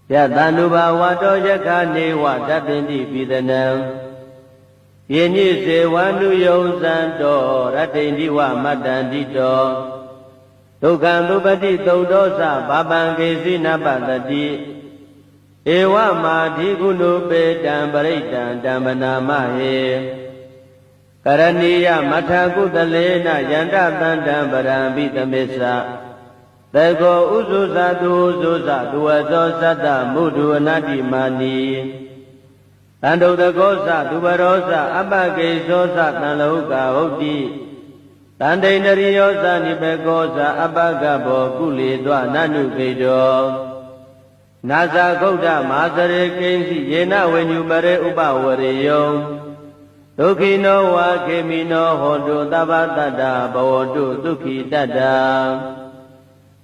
Yatanubawato yakane watapindi pidanam Yenyi sewanu yonsanto Ratindi wa matandito Tukandupati taudosa Babangesi napatati Ewa madhi gunupe Dambaraitan dambanamahe Karaniya mathakudalena Yandatandam barambitamesa Tego uzuza duzuza duwazo sada mudu anadi mani Tando dagosa duwarosa abage sosa tanlauka hoti Tande nariyosa nipegosa abagabo kuli dwa nanu kedo Nasa gauda masare kensi yena wenyumare upawariyo Tukino wa kemino hondu tabatada bawodu tuki tada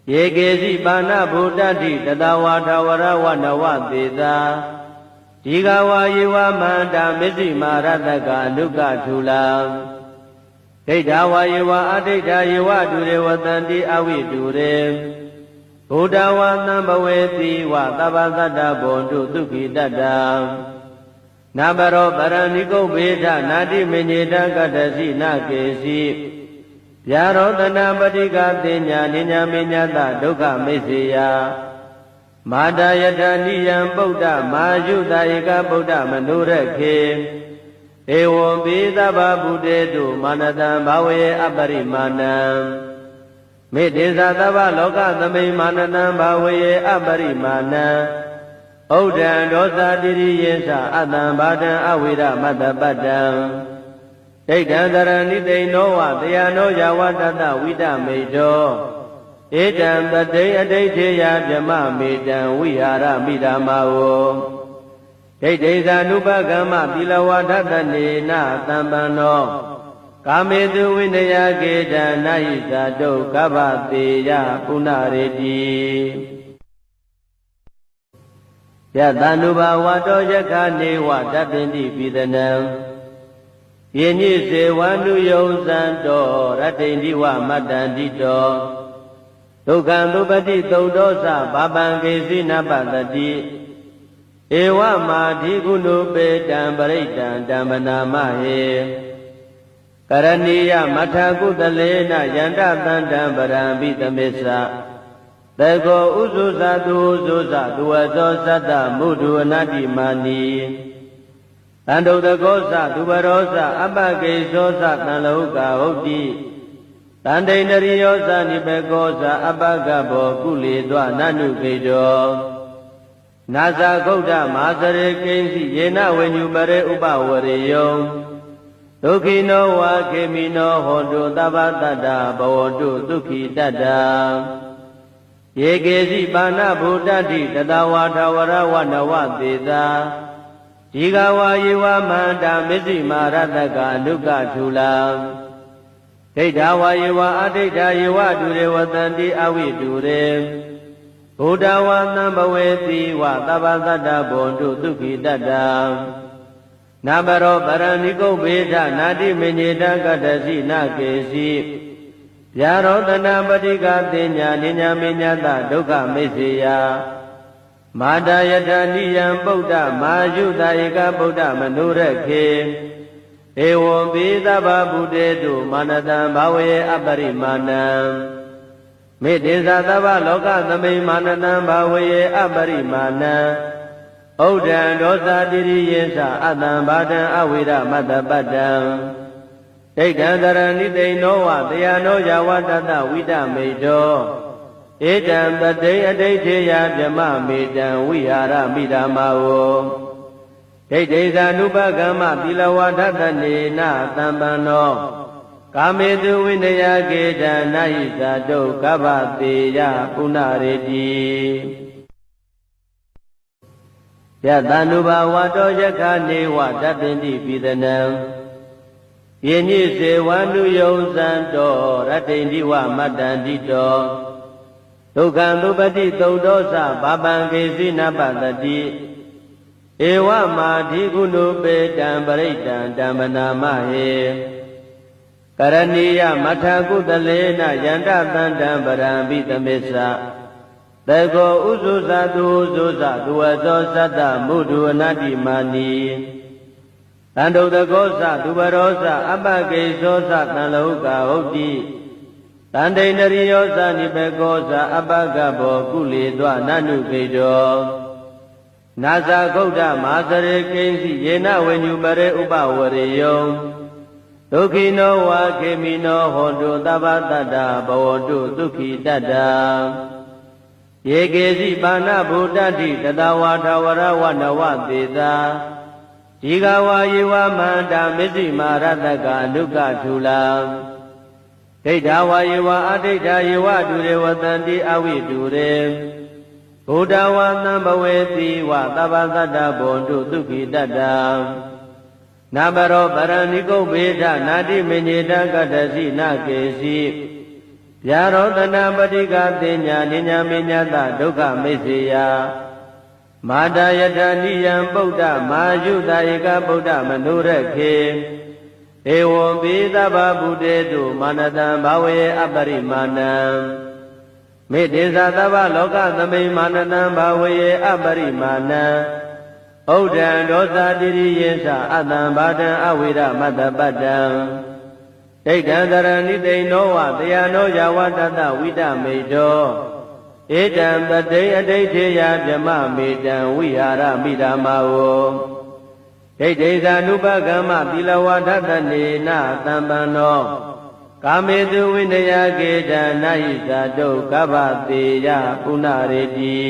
Yegezi bana buddhati tadawata warawana deda Jigawa yiwa manda misi marataka nuka tula Dedawa yiwa adeda yiwa dure watanti awi dure Buddhawa nambaweti wa tabasada bondu tuki dada Nabaro baraniko beda nadi menyeda kadasi nakesi Yarodana Badika Tenya Ninya Minyata Dukha Mesiya Madayata Niyam Buddha Majuta Eka Buddha Manurekhe Ewo Bidaba Buddhetu Manatan Bhawe Aparimanam Medesa Tava Loka Thame Manatan Bhawe Aparimanam Udan Dosa Diri Yesa Atam Bhadan Awira Matapadam Daitandarani Dainowa Dayano Yawatata Vida Medo Edam Tatay Adaitheya Jama Medan Vihara Midamao Daitesa Nupagama Pilawatata Nena Tambano Kamedu Vinaya Geda Naisa Do Kabateya Punaredi Yatanubawato Yakane Watapindi Pidanam Yenyi sewanu yonsanto Ratindi wa matandito Tukandupati taudosa Babangesi napatati Ewa madhi gunupe Dambaraitan dambanamahe Karaniya mathakudalena Yandatandam barambitamesa Tego uzuza duzuza duwazo sada mudu anadi mani Tando dagosa duwarosa abage sosa tanlauka hoti Tande nariyosa nipegosa abagabo kuli dwa nanu kedo Nasa gauda masare kensi yena wenyumare upawariyo Tukino wa kemino hondu tabatada bawodu tuki tada Yegezi bana buddhati tadawata warawana deda Jigawa yiwa manda misi marataka nuka tula Dedawa yiwa adeda yiwa dure watanti awi dure Buddhawa nambaweti wa tabasada bondu tuki dada Nabaro baraniko beda nadi menyeda kadasi nakesi Yarodana Badika Tenya Ninya Minyata Dukha Mesiya Madayata Niyam Buddha Majuta Eka Buddha Manurekhe Ewo Bidaba Buddhetu Manatan Bhawe Aparimanam Medesa Tava Loka Thame Manatan Bhawe Aparimanam Udan Dosa Diri Yesa Atam Bhadan Awira Matapadam Daitandarani Dainowa Dayano Yawatata Vida Medo Edam Tatay Adaitheya Jama Medan Vihara Midamao Daitesa Nupagama Pilawatata Nena Tambano Kamedu Vinaya Geda Naisa Do Kabateya Punaredi Yatanubawato Yakane Watapindi Pidanam Yenyi sewanu yonsanto Ratindi wa matandito Tukandupati taudosa Babangesi napatati Ewa madhi gunupe Dambaraitan dambanamahe Karaniya mathakudalena Yandatandam barambitamesa တေကောဥဇုဇသူဥဇုဇသူဝသောသတ္တမုဒုအနတ္တိမာနီတန္တုတကောသသူဘရောသအပကိသောသတံလောကဟုတ်တိတန္တိန္ဒရိယောသနိဘေကောသအပကဘောကုလေသောနနုခေတောနာဇာဂௌဒမာသရေကိဉ္စီယေနဝိညုပရေဥပဝရေယောဒုက္ခိနောဝါခေမိနောဟောတုသဗ္ဗတတ္တဘဝတုဒုက္ခိတတ္တယေကေစီပါဏဗုဒ္ဓတိတတဝါထဝရဝနဝသေသာဒီဃဝါယေဝမန္တာမစ္စည်းမာရတကအနုကထူလာဒိဋ္ဌဝါယေဝအဒိဋ္ဌယေဝဒုရေဝတံတိအဝိဒုရေဘုဒ္ဓဝါသံဘဝေတိဝသဗ္ဗသတ္တဘွန်တုဒုက္ခိတတ္တနာဘရောပရဏိကုဗေဒနာတိမေညေတကတ္တစီနကေစီဗျာရောတနာပတိကသေညာနိညာမေညတဒုက္ခမိစ္ဆေယမာတာယထာနိယံပုဒ္ဓမာယုတာဧကဗုဒ္ဓမနုရခေဧဝံပိသဗ္ဗဗုတေတုမာနတံဘာဝေအပရိမာဏံမေတ္တေသသဗ္ဗလောကသမိမာနတံဘာဝေအပရိမာဏံဩဒံဒောသတိရိယေသအတံဘာတံအဝိရမတ္တပတ္တံဒိဋ္ဌံတရဏိတိနောဝတယနောယဝတတဝိတမေတောဧတံပတိအဋိဋ္ဌေယဗြမမေတံဝိဟာရမိဓမ္မာဝဒိဋ္ဌိသ ानु ပကမ္မသီလဝါဒတနေနသံပန္နောကာမေတုဝိနယကေတံနာဟိသတုကဗ္ဗတေယပုဏ္ဏရေတိ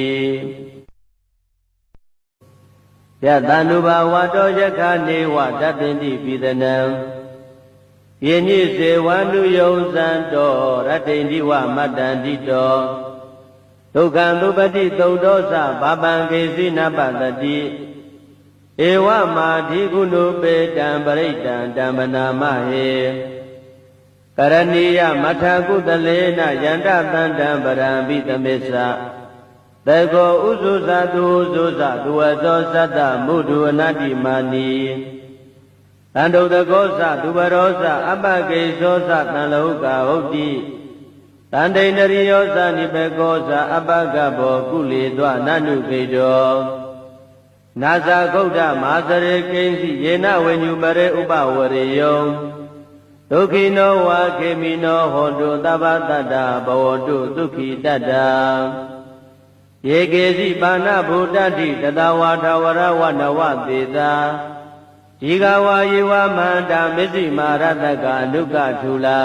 ယတ ानु ဘာဝတောယခနေဝတပ္ပိတိပိသနံယေညိစေဝ ानु ယုံဇံတောရတ္တိန္တိဝမတ္တန္တိတောဒုက္ခံသုပတိသုတ်တောသဘာပံကေစီနပတတိဧဝမာဓိကုဏုပေတံပရိတံတံပနာမဟေကရဏီယမထာကုတလေနယန္တတန္တံပရံပိသမေသတေကောဥဇုဇသူဥဇုဇသူဝသောသတ္တမုဒုအနတ္တိမာနီတန္တုတကောသသူဘရောသအပကိသောသတံလောကဟုတ်တိတန္တိန္ဒရိယောသနိဘေကောသအပကဘောကုလေသောနနုခေတောနာဇာဂௌဒမာသရေကိဉ္စီယေနဝိညုပရေဥပဝရေယောဒုက္ခိနောဝါခေမိနောဟောတုသဗ္ဗတတ္တဘဝတုဒုက္ခိတတ္တယေကေစီပါဏဗုဒ္ဓတိတတဝါထဝရဝနဝသေသာဒီဃဝါယေဝမန္တာမစ္စည်းမာရတကအနုကထူလာ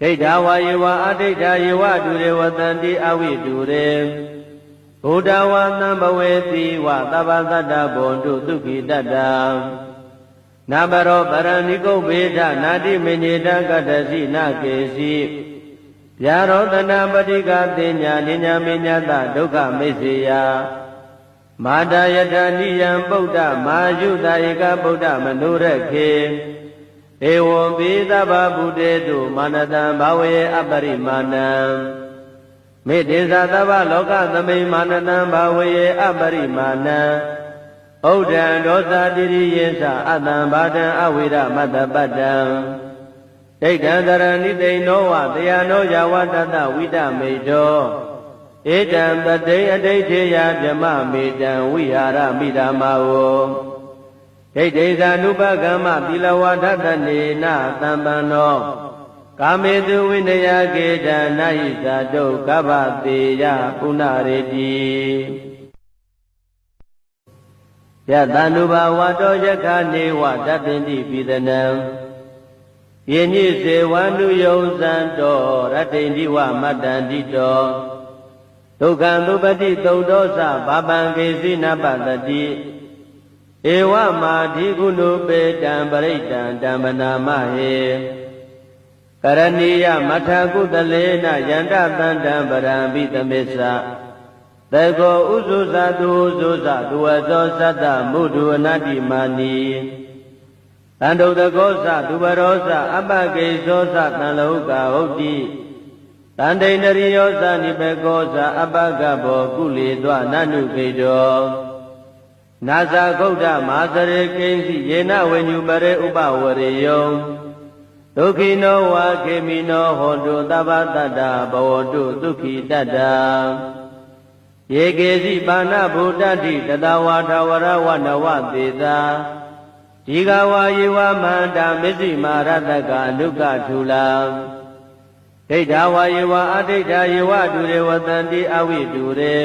ဒိဋ္ဌဝါယေဝအဒိဋ္ဌယေဝဒုရေဝတံတိအဝိဒုရေဘုဒ္ဓဝါသံဘဝေတိဝသဗ္ဗသတ္တဘွန်တုဒုက္ခိတတ္တနာဘရောပရဏိကုဗေဒနာတိမေညေတကတ္တစီနကေစီဗျာရောတနာပတိကသေညာနိညာမေညတဒုက္ခမိစ္ဆေယမာတာယထာနိယံပုဒ္ဓမာယုတာဧကဗုဒ္ဓမနုရခေဧဝံပိသဗ္ဗဗုတေတုမာနတံဘာဝေအပရိမာဏံမေတ္တေသသဗ္ဗလောကသမိမာနတံဘာဝေအပရိမာဏံဩဒံဒောသတိရိယေသအတံဘာတံအဝိရမတ္တပတ္တံဒိဋ္ဌံတရဏိတိနောဝတယနောယဝတတဝိတမေတောဧတံပတိအဋိဋ္ဌေယဗြမမေတံဝိဟာရမိဓမ္မာဝဒိဋ္ဌိသ ानु ပကမ္မသီလဝါဒတနေနသံပန္နောကာမေတုဝိနယကေတံနာဟိသတုကဗ္ဗတေယပုဏ္ဏရေတိယတ ानु ဘာဝတောယခနေဝတပ္ပိတိပိသနံယေညိစေဝ ानु ယုံဇံတောရတ္တိန္တိဝမတ္တန္တိတောဒုက္ခံသုပတိသုတ်တောသဘာပံကေစီနပတတိဧဝမာဓိကုဏုပေတံပရိတံတံပနာမဟေကရဏီယမထာကုတလေနယန္တတန္တံပရံပိသမေသတေကောဥဇုဇသူဥဇုဇသူဝသောသတ္တမုဒုအနတ္တိမာနီတန္တုတကောသသူဘရောသအပကိသောသတံလောကဟုတ်တိတန္တိန္ဒရိယောသနိဘေကောသအပကဘောကုလေသောနနုခေတောနာဇာဂௌဒမာသရေကိဉ္စီယေနဝိညုပရေဥပဝရေယောဒ ဒုက္ခိနောဝါခေမိနောဟောတုသဗ္ဗတတ္တဘဝတုဒုက္ခိတတ္တယေကေစီပါဏဗုဒ္ဓတိတတဝါထဝရဝနဝသေသာဒီဃဝါယေဝမန္တာမစ္စည်းမာရတကအနုကထူလာဒိဋ္ဌဝါယေဝအဒိဋ္ဌယေဝတုရေဝတန္တိအဝိတုရေ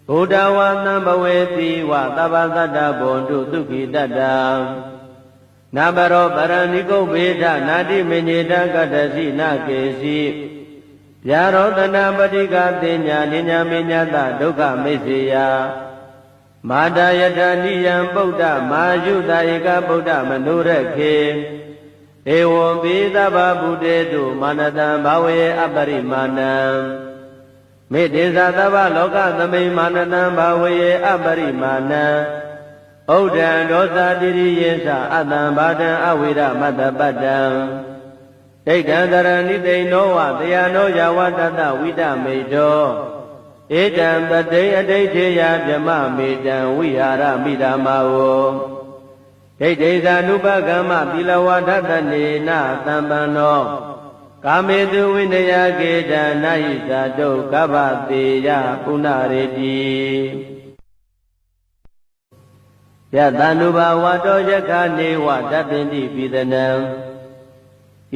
ဘုဒ္ဓဝါသံဘဝေတိဝသဗ္ဗသတ္တဘွန်တုဒုက္ခိတတ္တနာဘရောပရဏိကုဗ္ဗေဒနာတိမညေတကတ္တစီနကေစီဗျာရောတနာပတိကတင်ညာနိညာမေညတဒုက္ခမိစ္ဆေယမာတယထာနိယံဗုဒ္ဓမာယုတဧကဗုဒ္ဓမနုရခေဧဝံပိသဗ္ဗဗုတေတုမာနတံဘာဝေအပရိမာဏံမေတ္တေသသဗ္ဗလောကသမိမာနတံဘာဝေအပရိမာဏံဩဒံဒောသတိရိယေသအတံဘာတံအဝိရမတ္တပတ္တံဒိဋ္ဌံတရဏိတိနောဝတယနောယဝတတဝိတမေတောဧတံပတိအဋိဋ္ဌေယဗြမမေတံဝိဟာရမိဓမ္မာဝဒိဋ္ဌိသာနုပကမ္မသီလဝါဒတနေနသံပန္နောကာမေတုဝိနယကေတံနာဟိသာတုကဗ္ဗတေယပုဏ္ဏရေတိယတန္တုဘာဝတောယခနေဝတပ္ပိတိပိသနံ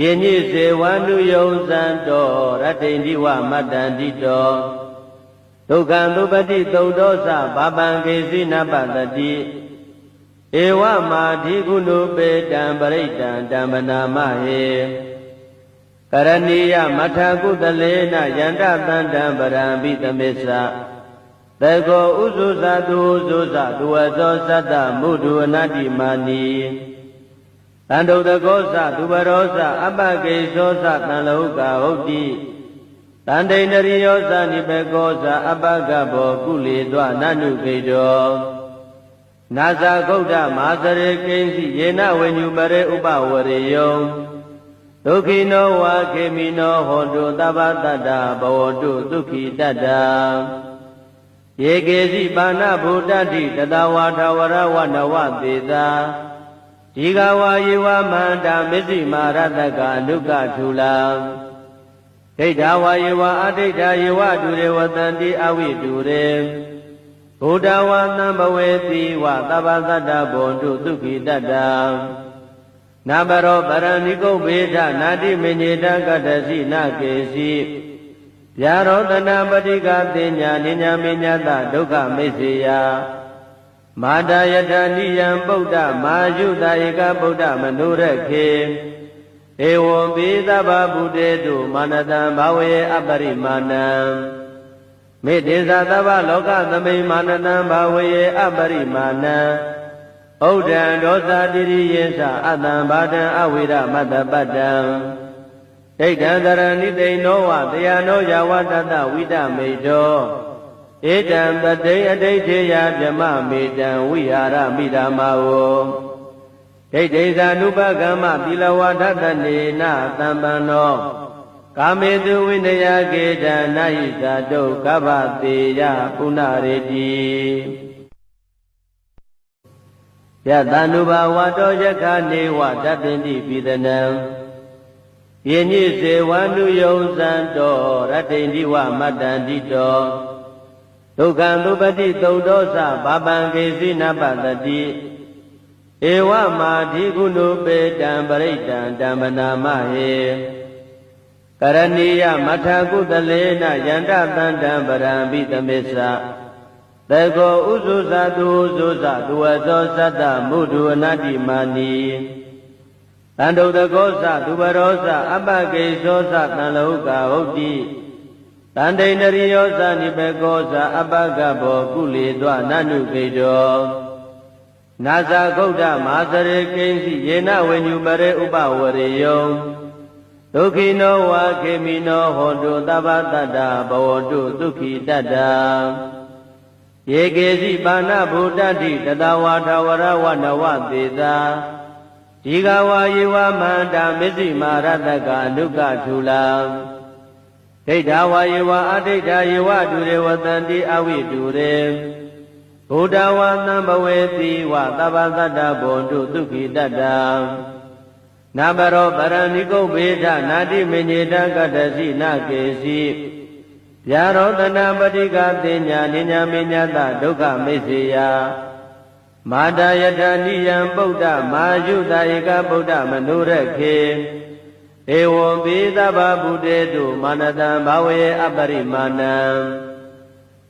ယေညိစေဝန္တုယုံဇံတောရတ္တိန္တိဝမတ္တန္တိတောဒုက္ခံသုပတိသုတ်တောသဘာပံကေစီနပတတိဧဝမာဓိကုဏုပေတံပရိတံဓမ္မနာမဟေကရဏီယမထာကုသလေနယန္တတန္တံပရံပိသမေသသေကောဥဇုဇတုဥဇုဇသူဝဇောသတ္တမုဒုအနတ္တိမာနီတန္တုတကောသသူဘရောသအပကေသောသတံလောကဟုတ်တိတန္တိန္ဒရိယောသနိဘေကောသအပကဘောကုလေတွနနုခေတောနာဇာဂௌဒမဟာစရေကိဉ္စီယေနဝေညုပရေဥပဝရေယောဒုက္ခိနောဝါခေမိနောဟောတုသဗ္ဗတတ္တဘဝတုဒုက္ခိတတ္တယေကေစီပါဏဗုဒ္ဓတိတတဝါထဝရဝနဝသေသာဒီဃဝါယေဝမန္တာမစ္စည်းမာရတကအနုကထူလာဒိဋ္ဌဝါယေဝအဒိဋ္ဌယေဝတုရေဝတန္တိအဝိတုရေဘုဒ္ဓဝါသံဘဝေတိဝသဗ္ဗသတ္တဘွန်တုဒုက္ခိတတ္တနာဘရောပရဏိကုဗ္ဗေဒနာတိမညေတကတ္တစီနကေစီဗျာရောတနာပတိကတင်ညာနိညာမေညတဒုက္ခမိစ္ဆေယမာတယထာနိယံဗုဒ္ဓမာယုတဧကဗုဒ္ဓမနုရခေဧဝံပိသဗ္ဗဗုတေတုမာနတံဘာဝေအပရိမာဏံမေတ္တေသသဗ္ဗလောကသမိမာနတံဘာဝေအပရိမာဏံဩဒံဒောသတိရိယေသအတံဘာတံအဝိရမတ္တပတ္တံဒိဋ္ဌံတရဏိတိနောဝတယနောယဝတတဝိတမေတောဧတံပတိအဋိဋ္ဌေယဗြမမေတံဝိဟာရမိဓမ္မာဝဒိဋ္ဌိသာနုပကမ္မသီလဝါဒတနေနသံပန္နောကာမေတုဝိနယကေတံနာဟိသာတုကဗ္ဗတေယပုဏ္ဏရေတိယတန္တုဘာဝတောယခနေဝတပ္ပိတိပိသနံယေညိစေဝန္တုယုံဇံတောရတ္တိန္တိဝမတ္တန္တိတောဒုက္ခံသုပတိသုတ်တောသဘာပံကေစီနပတတိဧဝမာဓိကုဏုပေတံပရိတံဓမ္မနာမဟေကရဏီယမထာကုသလေနယန္တတန္တံပရံပိသမေသသေကောဥဇုဇသူဥဇုဇသူဝဇောသတ္တမုဒုအနတ္တိမာနီတန္တုတကောသသူဘရောသအပကေသောသတံလောကဟုတ်တိတန္တိန္ဒရိယောသနိဘေကောသအပကဘောကုလေတွနနုခေတောနာဇာဂௌဒမဟာစရေကိဉ္စီယေနဝေညုပရေဥပဝရေယောဒုက္ခိနောဝါခေမိနောဟောတုသဗ္ဗတတ္တဘဝတုဒုက္ခိတတ္တယေကေစီပါဏဗုဒ္ဓတိတတဝါထဝရဝနဝသေသာဒီဃဝါယေဝမန္တာမစ္စည်းမာရတကအနုကထူလာဒိဋ္ဌဝါယေဝအဒိဋ္ဌယေဝတုရေဝတန္တိအဝိတုရေဘုဒ္ဓဝါသံဘဝေတိဝသဗ္ဗသတ္တဘွန်တုဒုက္ခိတတ္တ နာဘရောပရဏိကုဗေဒနာတိမညေတကတ္တစီနာကေစီဗျာရောတနာပတိကတင်ညာနိညာမညတဒုက္ခမိစ္ဆေယမာတယတနိယံပုဒ္ဓမာယုတဧကဗုဒ္ဓမနုရခေဧဝံပိသဗ္ဗဗုတေတုမာနတံဘာဝေအပရိမာဏံ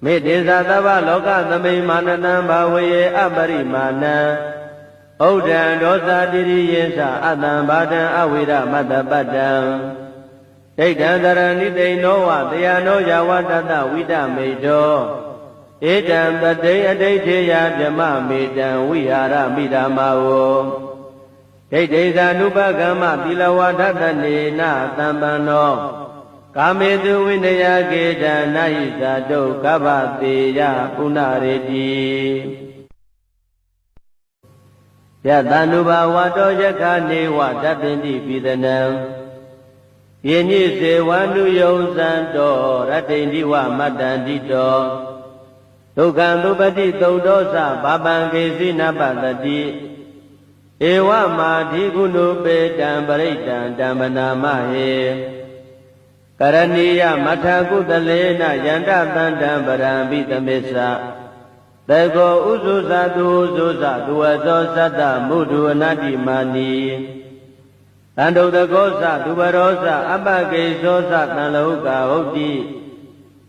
မေတ္တေသသဗ္ဗလောကသမိမာနတံဘာဝေအပရိမာဏံဩဒံဒောသတိရိယေသအတံဘာတံအဝိရမတ္တပတ္တံဒိဋ္ဌံတရဏိတိနောဝတယနောယဝတတဝိတမေတောဧတံတတိအဋိဋ္ဌေယဗြမမေတံဝိဟာရမိဓမ္မာဝဒိဋ္ဌိသာနုပကမ္မသီလဝါဒတနေနသံပန္နောကာမေတုဝိနယကေတံနာဟိဇာတုကဗ္ဗတေယပုဏ္ဏရေတိယတန္နုဘာဝတောယခာနေဝတပ္ပိတိပိသနံယေညိစေဝနုယုံဇံတောရတ္တိန္ဒီဝမတ္တန္တိတောဒုက္ခံသုပတိသုတ်တောသဘာပံကေစီနပတတိဧဝမာဓိကုဏုပေတံပရိတံဓမ္မနာမဟေကရဏီယမထကုတလေနယန္တသန္တံပရံပိသမေသသေကောဥဇုဇသူဥဇုဇသူဝသောသတ္တမုဒုအနတ္တိမာနီတန္တုတကောသသူဘရောသအပကေသောသတံလောကဟုတ်တိ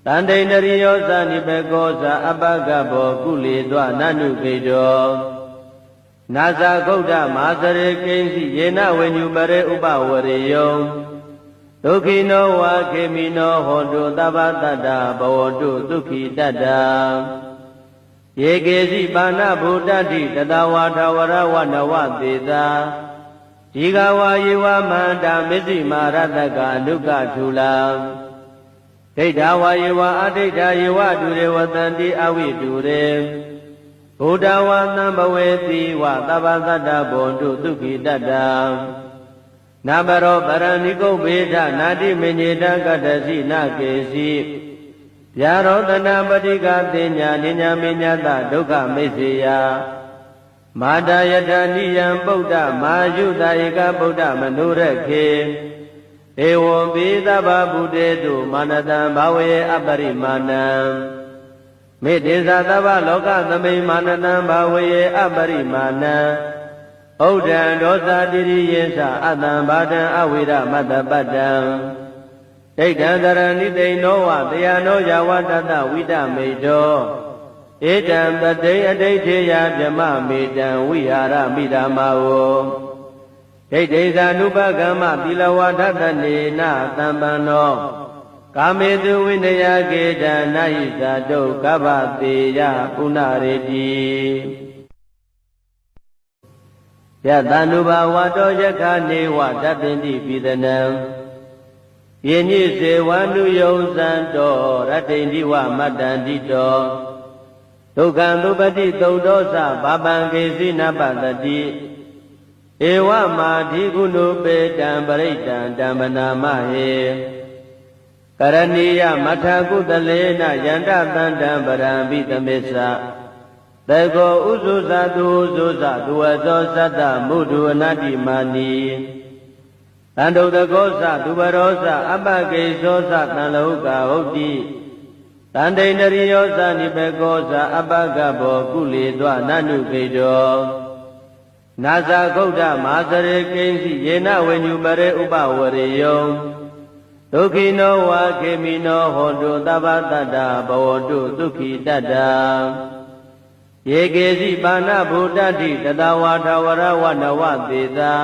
တန္တိန္ဒရိယောသနိဘေကောသအပကဘောကုလေသောနနုကေတောနာဇာဂௌဒမာသရေကိဉ္စီယေနဝိညုပရေဥပဝရေယောဒုက္ခိနောဝါခေမိနောဟောတုသဗ္ဗတတ္တဘဝတုဒုက္ခိတတ္တယေကေစီပါဏဗုဒ္ဓတိတတဝါထဝရဝနဝသေသာဒီဃဝါယေဝမန္တာမစ္စည်းမာရတကအနုကထူလာဒိဋ္ဌဝါယေဝအဒိဋ္ဌယေဝဒုရေဝတန္တိအဝိတုရေဘုဒ္ဓဝါသံဘဝေတိဝသဗ္ဗတတ္တဘောတုဒုက္ခိတတ္တနာဘရောပရဏိကုဗေဒနာတိမညေတကတ္တစီနာကေစီဗျာရောတနာပတိကတင်ညာနိညာမညတဒုက္ခမိစ္ဆေယမာတယတနိယံပုဒ္ဓမာယုတဧကဗုဒ္ဓမနုရခေဧဝံပိသဗ္ဗဗုတေတုမာနတံဘာဝေအပရိမာဏံမေတ္တေသသဗ္ဗလောကသမိမာနတံဘာဝေအပရိမာဏံဩဒံဒောသတိရိယေသအတံဘာတံအဝိရမတ္တပတ္တံဒိဋ္ဌံတရဏိတိနောဝတယနောယဝတတဝိတမေတောဧတံတတိအဋိဋ္ဌေယဗြမမေတံဝိဟာရမိဓမ္မာဝဒိဋ္ဌိသာနုပကမ္မသီလဝါဒတနေနသံပန္နောကာမေတုဝိနယကေတံနာဟိဇာတုကဗ္ဗတေယပုဏ္ဏရေတိယတန္နုဘာဝတောယခာနေဝတပ္ပိတိပိသနံယေညိစေဝနုယုံဇံတောရတ္တိန္ဒီဝမတ္တန္တိတောဒုက္ခံသုပတိသုတ်တောသဘာပံကေစီနပတတိဧဝမာဓိကုဏုပေတံပရိတံဓမ္မနာမဟေကရဏီယမထကုတလေနယန္တသန္တံပရံပိသမေသသေကောဥဇုဇသူဥဇုဇသူဝသောသတ္တမုဒုအနတ္တိမာနီတန္တုတကောသသူဘရောသအပကေသောသတံလောကဟုတ်တိတန္တိန္ဒရိယောသနိဘေကောသအပကဘောကုလေသောနနုကေတောနာဇာဂௌဒမာသရေကိဉ္စီယေနဝိညုပရေဥပဝရေယောဒုက္ခိနောဝါခေမိနောဟောတုသဗ္ဗတတ္တဘဝတုဒုက္ခိတတ္တယေကေစီပါဏဗုဒ္ဓတိတတဝါထဝရဝနဝသေသာ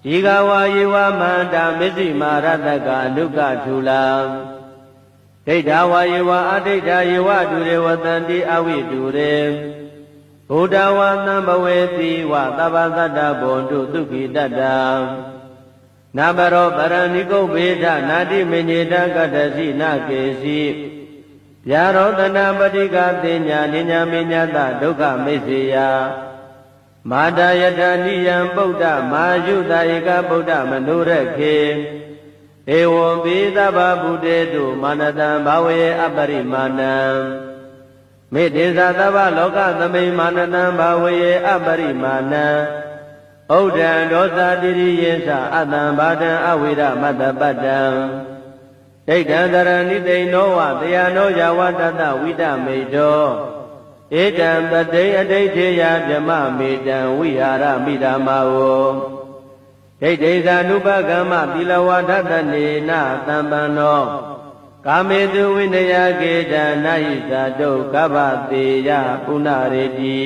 ဒီဃဝါယေဝမန္တာမစ္စည်းမာရတကအနုကထူလာဒိဋ္ဌဝါယေဝအဒိဋ္ဌယေဝဒုရေဝတန္တိအဝိတုရေဘုဒ္ဓဝါသံဘဝေတိဝသဗ္ဗတတ္တဘောတုဒုက္ခိတတ္တနာဘရောပရဏိကုဗေဒနာတိမညေတကတ္တစီနာကေစီဗျာရောတနာပတိကတင်ညာနိညာမညတဒုက္ခမိစ္ဆေယမာတယတနိယံပုဒ္ဓမာယုတဧကဗုဒ္ဓမနုရခေဧဝံပိသဗ္ဗဗုတေတုမာနတံဘာဝေအပရိမာဏံမေတ္တေသသဗ္ဗလောကသမိမာနတံဘာဝေအပရိမာဏံဩ ဩဒံဒောသတိရိယေသအတံဘာဒံအဝိရမတ္တပတ္တံဒိဋ္ဌံတရဏိသိနောဝတယနောယဝတတဝိတမေတောဧတံပတိအဋိဋ္ဌေယဓမ္မမေတံဝိဟာရမိဓမ္မာဝဒိဋ္ဌိသာနုပကမ္မသီလဝါဒတနေနသံပန္နောကာမေတုဝိနယကေတနာဟိသာဒုက္ခဗတေယပုဏ္ဏရေတိ